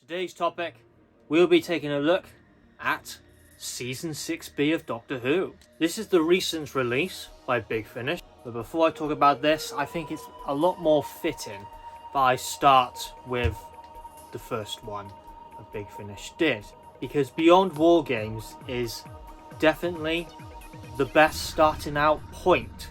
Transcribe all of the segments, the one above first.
Today's topic, we'll be taking a look at Season 6B of Doctor Who. This is the recent release by Big Finish, but before I talk about this, I think it's a lot more fitting that I start with the first one that Big Finish did, because Beyond War Games is definitely the best starting out point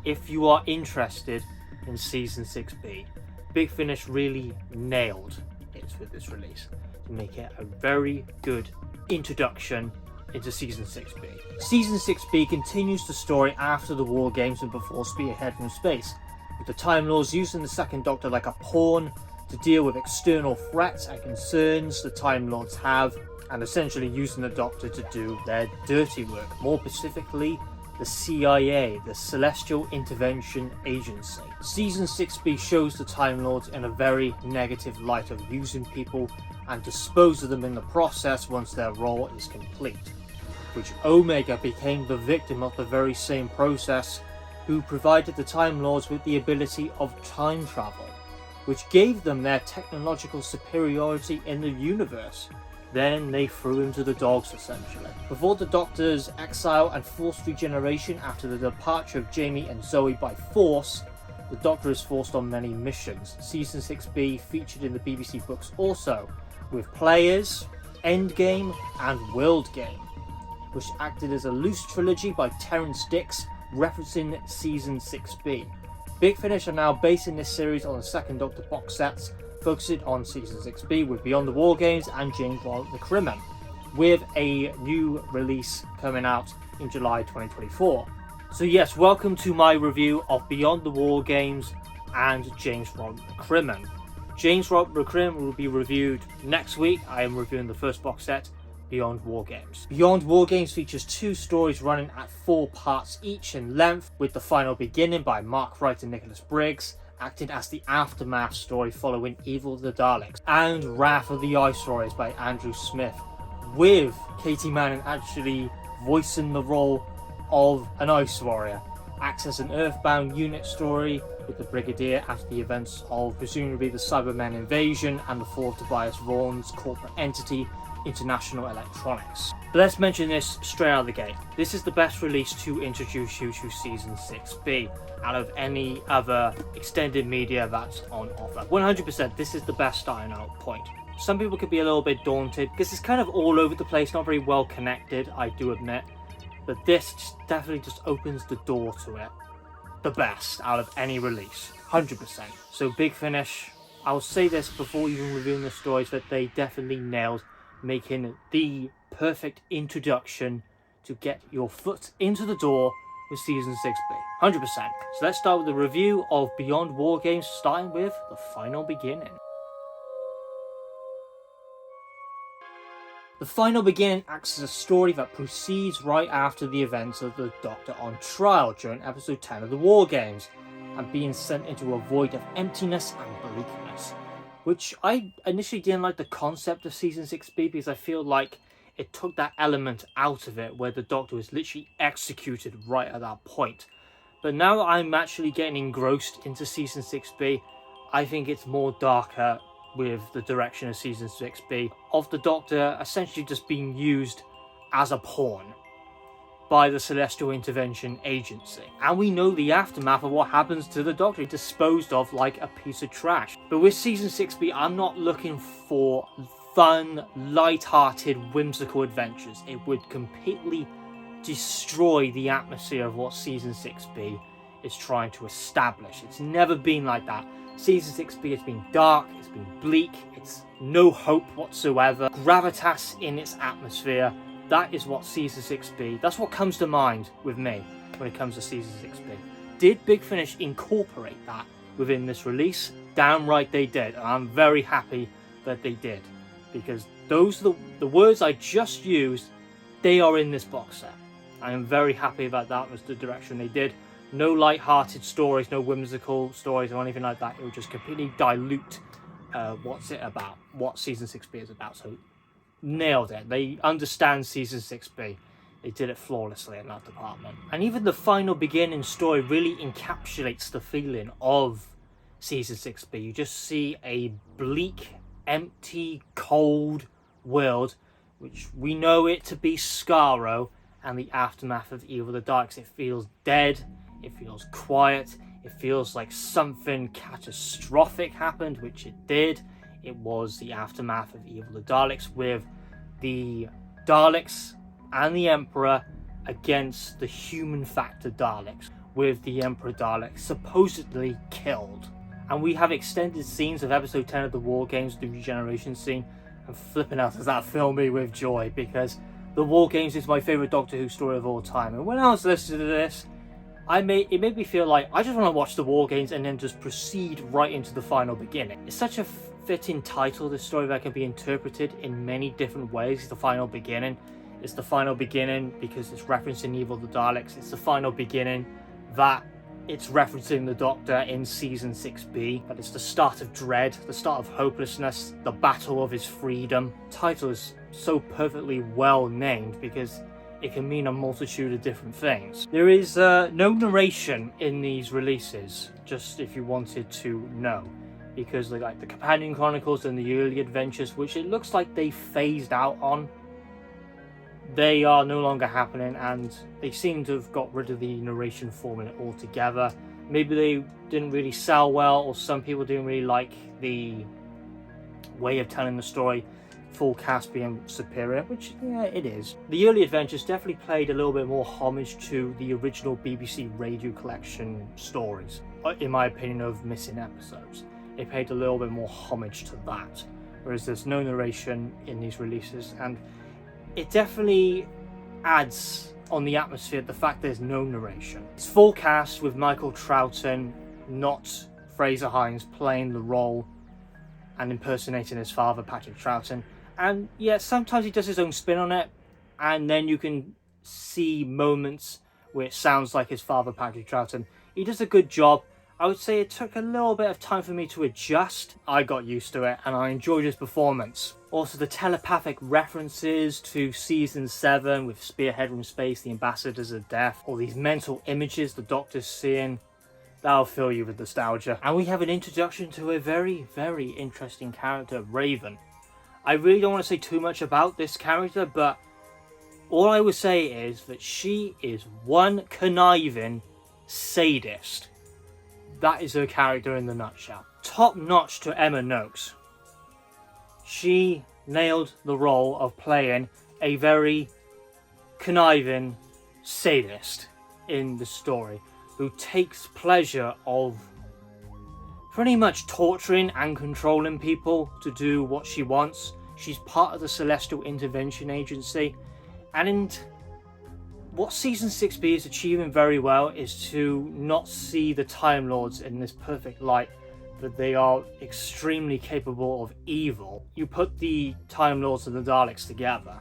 if you are interested in Season 6B. Big Finish really nailed it with this release to make it a very good introduction into Season 6B. Season 6B continues the story after the War Games and before Spearhead from Space, with the Time Lords using the Second Doctor like a pawn to deal with external threats and concerns the Time Lords have, and essentially using the Doctor to do their dirty work, more specifically the CIA, the Celestial Intervention Agency. Season 6B shows the Time Lords in a very negative light of using people and dispose of them in the process once their role is complete, which Omega became the victim of the very same process, who provided the Time Lords with the ability of time travel, which gave them their technological superiority in the universe. Then they threw him to the dogs, essentially. Before the Doctor's exile and forced regeneration after the departure of Jamie and Zoe by force, the Doctor is forced on many missions. Season 6B featured in the BBC books also, with Players, Endgame and World Game, which acted as a loose trilogy by Terrance Dicks referencing Season 6B. Big Finish are now basing this series on the Second Doctor box sets, focusing on Season 6B with Beyond the War Games and James Bond the Crimin, with a new release coming out in July 2024. So yes, welcome to my review of Beyond the War Games and James Bond the Crimin. James Bond the Crimin will be reviewed next week. I am reviewing the first box set, Beyond War Games. Beyond War Games features two stories running at 4 parts each in length, with the final beginning by Mark Wright and Nicholas Briggs, acting as the aftermath story following Evil of the Daleks, and Wrath of the Ice Warriors by Andrew Smith, with Katie Manning actually voicing the role of an Ice Warrior. Acts as an Earthbound unit story with the Brigadier after the events of presumably the Cybermen invasion and the fall of Tobias Vaughan's corporate entity, International Electronics. But let's mention this straight out of the gate. This is the best release to introduce you to Season 6B out of any other extended media that's on offer. 100%, this is the best starting out point. Some people could be a little bit daunted because it's kind of all over the place, not very well connected, I do admit. But this definitely just opens the door to it. The best out of any release, 100%. So Big Finish, I'll say this before even reviewing the stories, that they definitely nailed making the perfect introduction to get your foot into the door with Season 6B, 100%. So let's start with the review of Beyond War Games, starting with the final beginning. The final beginning acts as a story that proceeds right after the events of the Doctor on trial during episode 10 of the War Games, and being sent into a void of emptiness and bleakness, which I initially didn't like the concept of Season 6B, because I feel like it took that element out of it where the Doctor was literally executed right at that point. But now that I'm actually getting engrossed into Season 6B, I think it's more darker with the direction of Season 6B, of the Doctor essentially just being used as a pawn by the Celestial Intervention Agency. And we know the aftermath of what happens to the Doctor, disposed of like a piece of trash. But with Season 6B, I'm not looking for fun, light-hearted, whimsical adventures. It would completely destroy the atmosphere of what Season 6B is trying to establish. It's never been like that. Season 6B has been dark, it's been bleak, it's no hope whatsoever, gravitas in its atmosphere. That is what Season 6B, that's what comes to mind with me when it comes to Season 6B. Did Big Finish incorporate that within this release? Damn right they did, and I'm very happy that they did, because those are the words I just used, they are in this box set. I am very happy about that was the direction they did. No light-hearted stories, no whimsical stories or anything like that. It will just completely dilute what's it about, what Season 6B is about. So nailed it. They understand Season 6B. They did it flawlessly in that department. And even the final beginning story really encapsulates the feeling of Season 6B. You just see a bleak empty, cold world, which we know it to be Skaro and the aftermath of Evil the Daleks. It feels dead, it feels quiet, it feels like something catastrophic happened, which it did. It was the aftermath of Evil the Daleks, with the Daleks and the Emperor against the human factor Daleks, with the Emperor Dalek supposedly killed. And we have extended scenes of episode 10 of the War Games, the regeneration scene, and flipping out, does that fill me with joy, because the War Games is my favourite Doctor Who story of all time. And when I was listening to this, it made me feel like I just want to watch the War Games and then just proceed right into the final beginning. It's such a fitting title, this story, that can be interpreted in many different ways. The final beginning. It's the final beginning because it's referencing Evil the Daleks. It's the final beginning that it's referencing the Doctor in season 6B. But it's the start of dread, the start of hopelessness, the battle of his freedom. The title is so perfectly well named because it can mean a multitude of different things. There is no narration in these releases, just if you wanted to know, because like the Companion Chronicles and the Early Adventures, which it looks like they phased out on, they are no longer happening, and they seem to have got rid of the narration formula altogether. Maybe they didn't really sell well, or some people didn't really like the way of telling the story, full cast being superior, which, yeah, it is. The Early Adventures definitely played a little bit more homage to the original BBC Radio Collection stories, in my opinion, of missing episodes. They paid a little bit more homage to that, whereas there's no narration in these releases, and it definitely adds on the atmosphere the fact there's no narration. It's full cast with Michael Troughton, not Fraser Hines, playing the role and impersonating his father, Patrick Troughton. And yeah, sometimes he does his own spin on it, and then you can see moments where it sounds like his father, Patrick Troughton. He does a good job. I would say it took a little bit of time for me to adjust. I got used to it and I enjoyed his performance. Also, the telepathic references to season 7 with Spearhead from Space, the Ambassadors of Death, all these mental images the Doctor's seeing, that'll fill you with nostalgia. And we have an introduction to a very, very interesting character, Raven. I really don't want to say too much about this character, but all I would say is that she is one conniving sadist. That is her character in the nutshell. Top notch to Emma Noakes. She nailed the role of playing a very conniving sadist in the story, who takes pleasure of pretty much torturing and controlling people to do what she wants. She's part of the Celestial Intervention Agency, and what season 6B is achieving very well is to not see the Time Lords in this perfect light, that they are extremely capable of evil. You put the Time Lords and the Daleks together,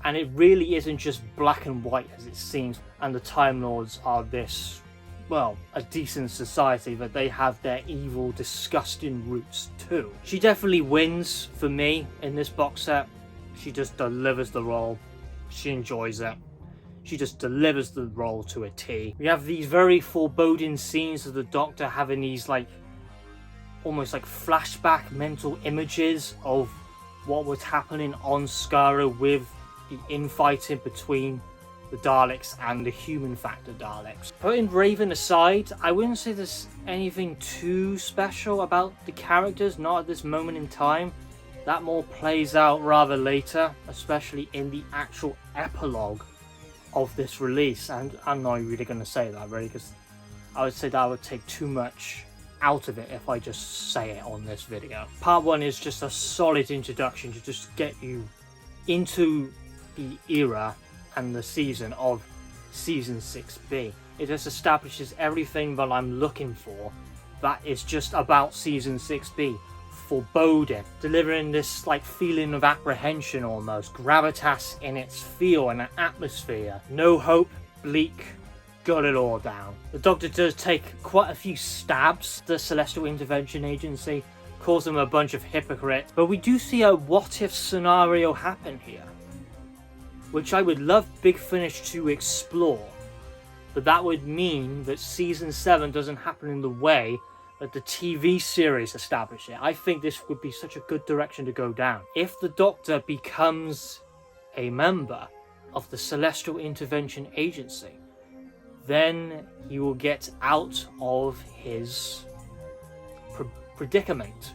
and it really isn't just black and white as it seems, and the Time Lords are this, well, a decent society, but they have their evil, disgusting roots too. She definitely wins for me in this box set. She just delivers the role. She enjoys it. She just delivers the role to a T. We have these very foreboding scenes of the Doctor having these almost like flashback mental images of what was happening on Skaro with the infighting between the Daleks and the human factor Daleks. Putting Raven aside, I wouldn't say there's anything too special about the characters, not at this moment in time. That more plays out rather later, especially in the actual epilogue of this release, and I'm not really going to say that really, because I would say that would take too much out of it if I just say it on this video. Part 1 is just a solid introduction to just get you into the era and the season of season 6B. It just establishes everything that I'm looking for that is just about season 6B. Foreboding, delivering this feeling of apprehension almost, gravitas in its feel and atmosphere. No hope, bleak, got it all down. The Doctor does take quite a few stabs at the Celestial Intervention Agency, calls them a bunch of hypocrites, but we do see a what if scenario happen here, which I would love Big Finish to explore, but that would mean that season 7 doesn't happen in the way that the TV series established it. I think this would be such a good direction to go down. If the Doctor becomes a member of the Celestial Intervention Agency, then he will get out of his predicament,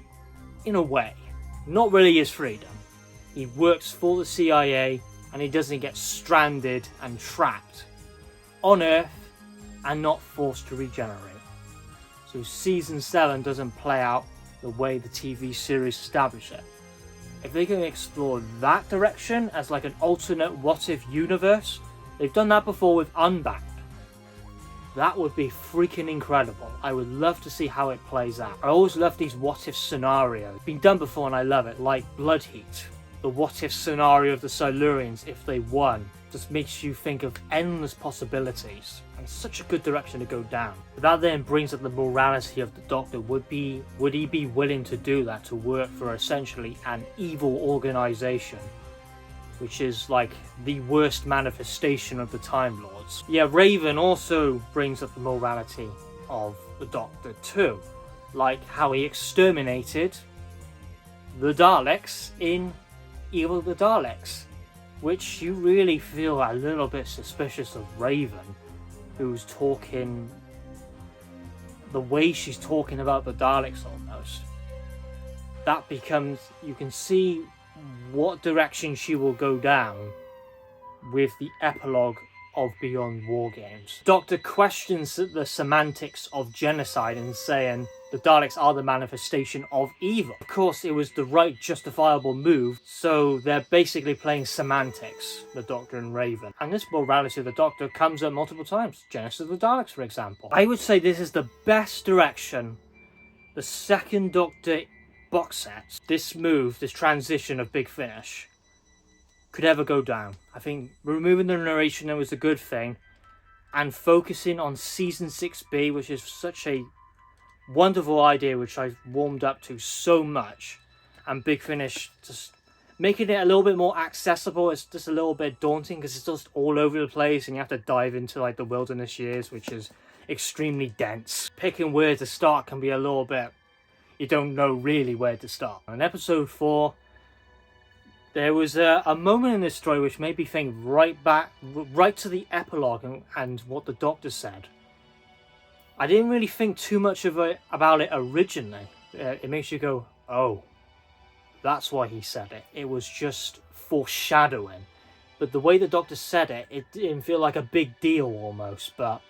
in a way. Not really his freedom. He works for the CIA and he doesn't get stranded and trapped on Earth and not forced to regenerate. So season 7 doesn't play out the way the TV series established it. If they can explore that direction as like an alternate what-if universe, they've done that before with Unbound. That would be freaking incredible. I would love to see how it plays out. I always love these what-if scenarios. It's been done before and I love it, like Blood Heat. The what-if scenario of the Silurians if they won just makes you think of endless possibilities. And such a good direction to go down. But that then brings up the morality of the Doctor. Would he be willing to do that, to work for essentially an evil organization, which is like the worst manifestation of the Time Lords? Yeah, Raven also brings up the morality of the Doctor too, like how he exterminated the Daleks in Evil the Daleks, which you really feel a little bit suspicious of Raven, who's talking the way she's talking about the Daleks almost. That becomes, you can see what direction she will go down with the epilogue of Beyond War Games. Doctor questions the semantics of genocide and saying the Daleks are the manifestation of evil. Of course, it was the right justifiable move, so they're basically playing semantics, the Doctor and Raven. And this morality of the Doctor comes up multiple times. Genesis of the Daleks, for example. I would say this is the best direction the second Doctor box set, this move, this transition of Big Finish, could ever go down. I think removing the narration was a good thing, and focusing on Season 6B, which is such a wonderful idea which I've warmed up to so much, and Big Finish just making it a little bit more accessible. It's just a little bit daunting because it's just all over the place and you have to dive into like the wilderness years, which is extremely dense. Picking where to start can be a little bit, you don't know really where to start. In episode 4, there was a moment in this story which made me think right to the epilogue and what the Doctor said. I didn't really think too much about it originally. It makes you go, oh, that's why he said it. It was just foreshadowing. But the way the Doctor said it, it didn't feel like a big deal almost, but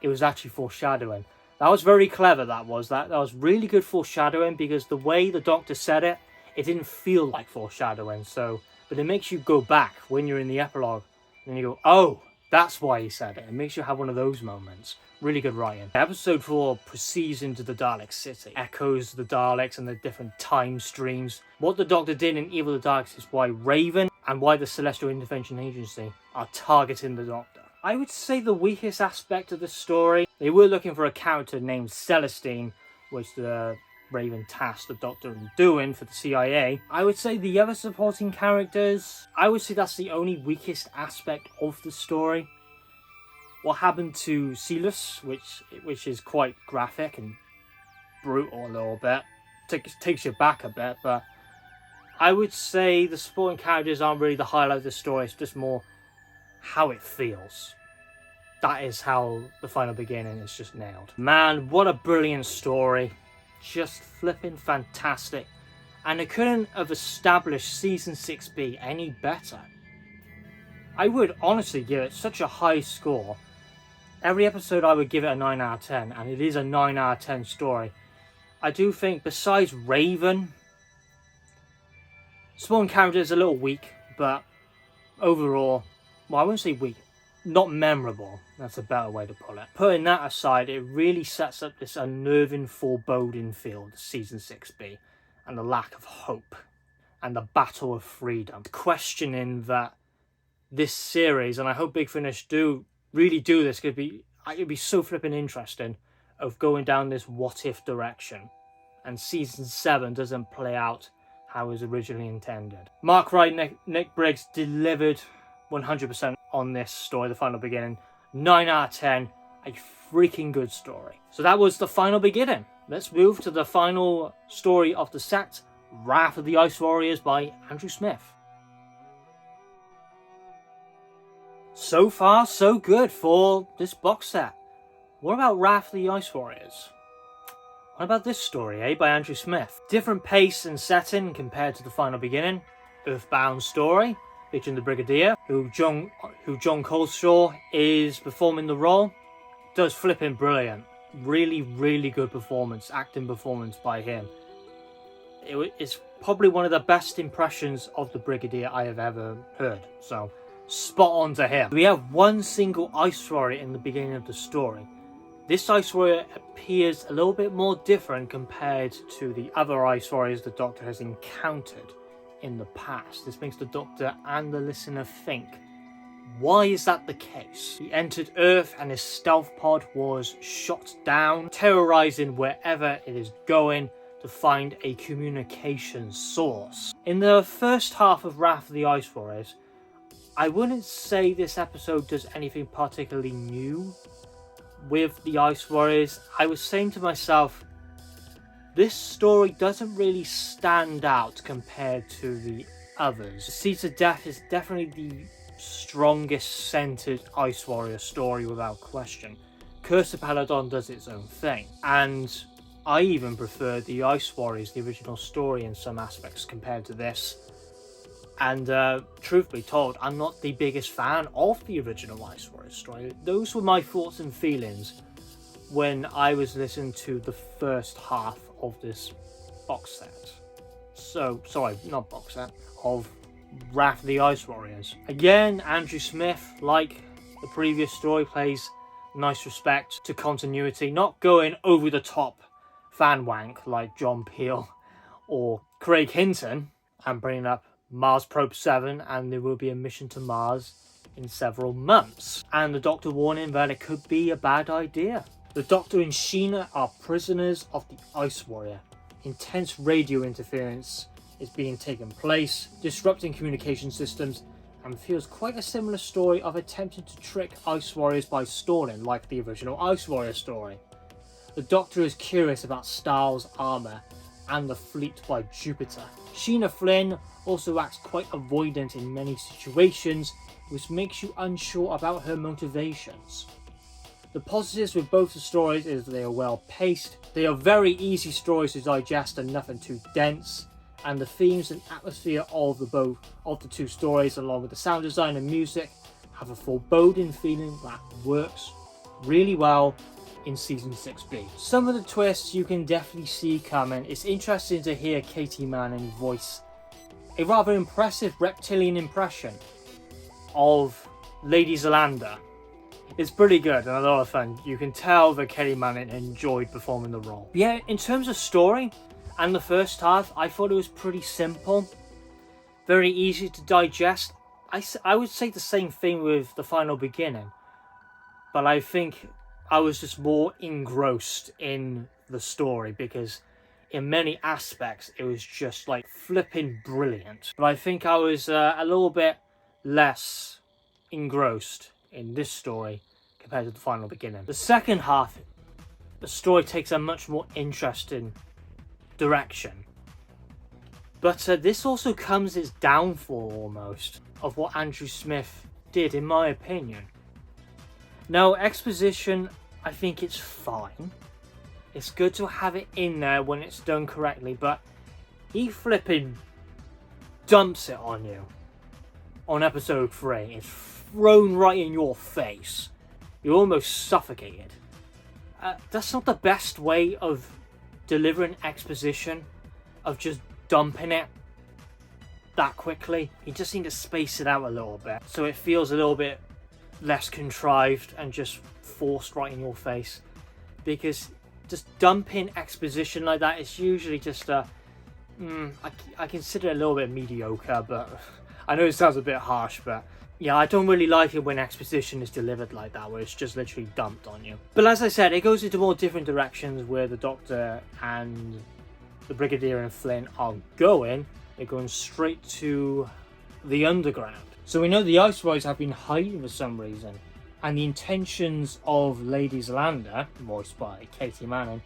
it was actually foreshadowing. That was very clever, that was really good foreshadowing, because the way the Doctor said it, it didn't feel like foreshadowing. So, but it makes you go back when you're in the epilogue and you go, oh, that's why he said it. It makes you have one of those moments. Really good writing. Episode 4 proceeds into the Dalek City. Echoes the Daleks and the different time streams. What the Doctor did in Evil the Daleks is why Raven and why the Celestial Intervention Agency are targeting the Doctor. I would say the weakest aspect of the story, they were looking for a character named Celestine, which the Raven tasked the Doctor in doing for the CIA. I would say the other supporting characters, I would say that's the only weakest aspect of the story. What happened to Silas, which is quite graphic and brutal a little bit, takes you back a bit, but I would say the supporting characters aren't really the highlight of the story. It's just more how it feels. That is how the final beginning is just nailed. Man, what a brilliant story. Just flipping fantastic. And it couldn't have established Season 6B any better. I would honestly give it such a high score. Every episode I would give it a 9 out of 10, and it is a 9 out of 10 story. I do think, besides Raven, supporting character is a little weak, but overall, well, I wouldn't say weak, not memorable. That's a better way to put it. Putting that aside, it really sets up this unnerving, foreboding feel to Season 6B, and the lack of hope, and the battle of freedom. Questioning that this series, and I hope Big Finish really do this, it'd be so flipping interesting, of going down this what-if direction, and Season 7 doesn't play out how it was originally intended. Mark Wright, Nick Briggs delivered 100% on this story, The Final Beginning. 9 out of 10, a freaking good story. So that was The Final Beginning. let's move to the final story of the set, Wrath of the Ice Warriors by Andrew Smith. So far, so good for this box set. What about Wrath of the Ice Warriors? What about this story, by Andrew Smith? Different pace and setting compared to the final beginning. Earthbound story, featuring the Brigadier, who John Coleshaw is performing the role. Does flipping brilliant. Really, really good performance, acting performance by him. It's probably one of the best impressions of the Brigadier I have ever heard. So, spot on to him. We have one single Ice Warrior in the beginning of the story. This Ice Warrior appears a little bit more different compared to the other Ice Warriors the Doctor has encountered in the past. This makes the Doctor and the listener think, why is that the case? He entered Earth and his stealth pod was shot down, terrorizing wherever it is going to find a communication source. In the first half of Wrath of the Ice Warriors, I wouldn't say this episode does anything particularly new with the Ice Warriors. I was saying to myself, this story doesn't really stand out compared to the others. Seeds of Death is definitely the strongest centered Ice Warrior story without question. Curse of Peladon does its own thing, and I even prefer the Ice Warriors, the original story, in some aspects compared to this. And truth be told, I'm not the biggest fan of the original Ice Warriors story. Those were my thoughts and feelings when I was listening to the first half of this box set. So, sorry, not box set, of Wrath of the Ice Warriors. Again, Andrew Smith, like the previous story, plays nice respect to continuity, not going over the top fan wank like John Peel or Craig Hinton, and bringing up Mars Probe 7 and there will be a mission to Mars in several months. And the Doctor warning that it could be a bad idea. The Doctor and Sheena are prisoners of the Ice Warrior. Intense radio interference is being taken place, disrupting communication systems, and feels quite a similar story of attempting to trick Ice Warriors by stalling, like the original Ice Warrior story. The Doctor is curious about Styles' armour and the fleet by Jupiter. Sheena Flynn also acts quite avoidant in many situations, which makes you unsure about her motivations. The positives with both the stories is that they are well paced, they are very easy stories to digest and nothing too dense, and the themes and atmosphere of the two stories, along with the sound design and music, have a foreboding feeling that works really well in Season 6B. Some of the twists you can definitely see coming. It's interesting to hear Katie Manning voice a rather impressive reptilian impression of Lady Zalander. It's pretty good and a lot of fun. You can tell that Katie Manning enjoyed performing the role. But yeah, in terms of story and the first half, I thought it was pretty simple, very easy to digest. I would say the same thing with the final beginning, but I think I was just more engrossed in the story because in many aspects it was just like flipping brilliant. But I think I was a little bit less engrossed in this story compared to the final beginning. The second half, the story takes a much more interesting direction. But this also comes as downfall almost of what Andrew Smith did, in my opinion. Now, exposition, I think it's fine. It's good to have it in there when it's done correctly, but he flipping dumps it on you on episode 3. It's thrown right in your face. You're almost suffocated. That's not the best way of delivering exposition, of just dumping it that quickly. You just need to space it out a little bit so it feels a little bit less contrived and just forced right in your face. Because just dumping exposition like that is usually just I consider it a little bit mediocre, but I know it sounds a bit harsh, but yeah, I don't really like it when exposition is delivered like that, where it's just literally dumped on you. But as I said, it goes into more different directions where the Doctor and the Brigadier and Flynn are going. They're going straight to the underground. So we know the Ice Warriors have been hiding for some reason, and the intentions of Lady Zalander, voiced by Katie Manning,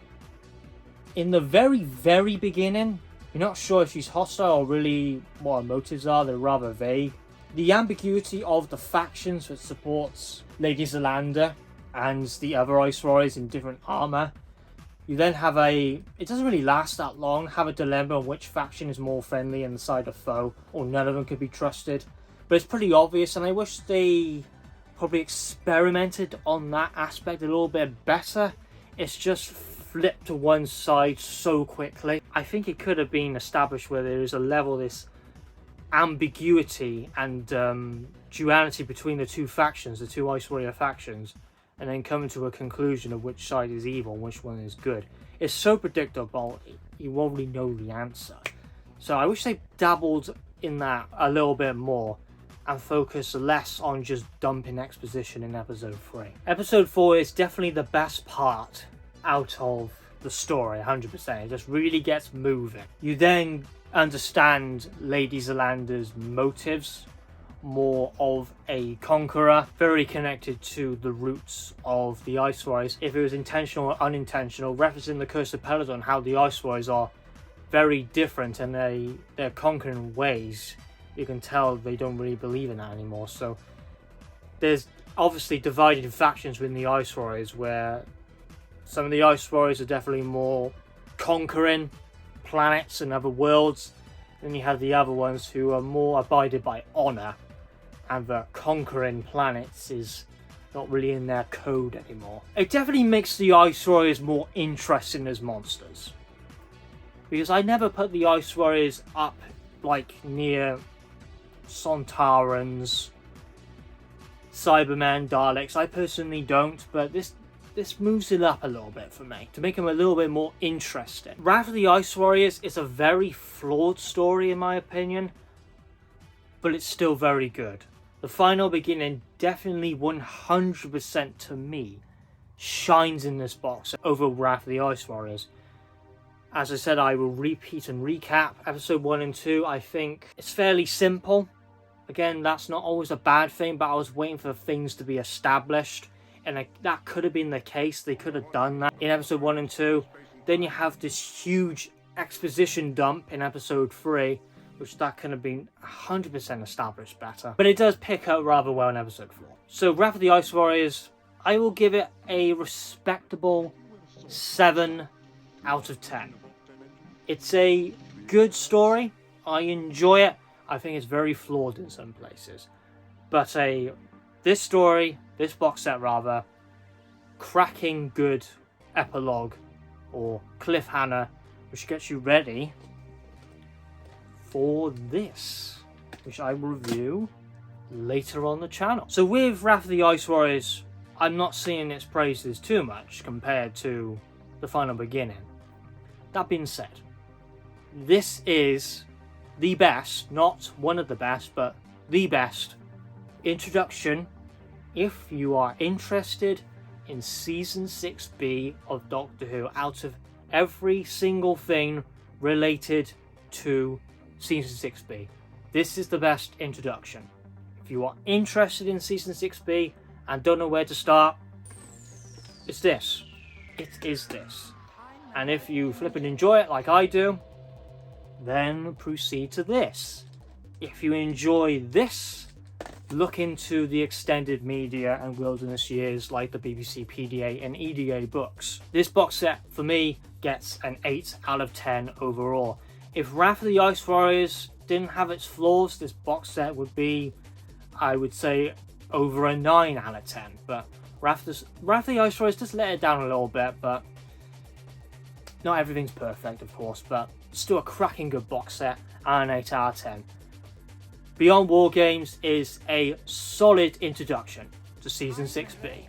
In the very beginning, you're not sure if she's hostile or really what her motives are. They're rather vague. The ambiguity of the factions that supports Lady Zalander and the other Ice Warriors in different armor. You then have it doesn't really last that long, have a dilemma on which faction is more friendly and the side of foe, or none of them could be trusted. But it's pretty obvious, and I wish they probably experimented on that aspect a little bit better. It's just flipped to one side so quickly. I think it could have been established where there is a level of this ambiguity and duality between the two factions, the two Ice Warrior factions, and then coming to a conclusion of which side is evil and which one is good. It's so predictable, you won't really know the answer. So I wish they dabbled in that a little bit more and focused less on just dumping exposition in episode 3. Episode 4 is definitely the best part out of the story, 100%. It just really gets moving. You then understand Lady Zalander's motives, more of a conqueror, very connected to the roots of the Ice Warriors. If it was intentional or unintentional, referencing the Curse of Peladon, how the Ice Warriors are very different and their conquering ways, you can tell they don't really believe in that anymore. So there's obviously divided factions within the Ice Warriors, where some of the Ice Warriors are definitely more conquering planets and other worlds. Then you have the other ones who are more abided by honor, and the conquering planets is not really in their code anymore. It definitely makes the Ice Warriors more interesting as monsters, because I never put the Ice Warriors up like near Sontarans, Cybermen, Daleks. I personally don't, but this moves it up a little bit for me to make them a little bit more interesting. Wrath of the Ice Warriors is a very flawed story in my opinion, but it's still very good. The final beginning definitely 100% to me shines in this box over Wrath of the Ice Warriors. As I said, I will repeat and recap episode 1 and 2. I think it's fairly simple. Again, that's not always a bad thing, but I was waiting for things to be established, and that could have been the case. They could have done that in episode 1 and 2. Then you have this huge exposition dump in episode 3, which that could have been 100% established better. But it does pick up rather well in episode 4. So Wrath of the Ice Warriors, I will give it a respectable 7 out of 10. It's a good story. I enjoy it. I think it's very flawed in some places. But this box set rather, cracking good epilogue or cliffhanger, which gets you ready for this, which I will review later on the channel. So with Wrath of the Ice Warriors, I'm not seeing its praises too much compared to the final beginning. That being said, this is the best, not one of the best, but the best introduction if you are interested in Season 6B of Doctor Who out of every single thing related to Season 6B. This is the best introduction. If you are interested in Season 6B and don't know where to start, it's this. It is this. And if you flip and enjoy it like I do, then proceed to this. If you enjoy this, look into the extended media and wilderness years like the BBC PDA and EDA books. This box set for me gets an 8 out of 10 overall. If Wrath of the Ice Warriors didn't have its flaws, this box set would be, I would say, over a 9 out of 10. But Wrath of the Ice Warriors just let it down a little bit, but not everything's perfect, of course, but still a cracking good box set and an 8 out of 10. Beyond War Games is a solid introduction to Season 6B.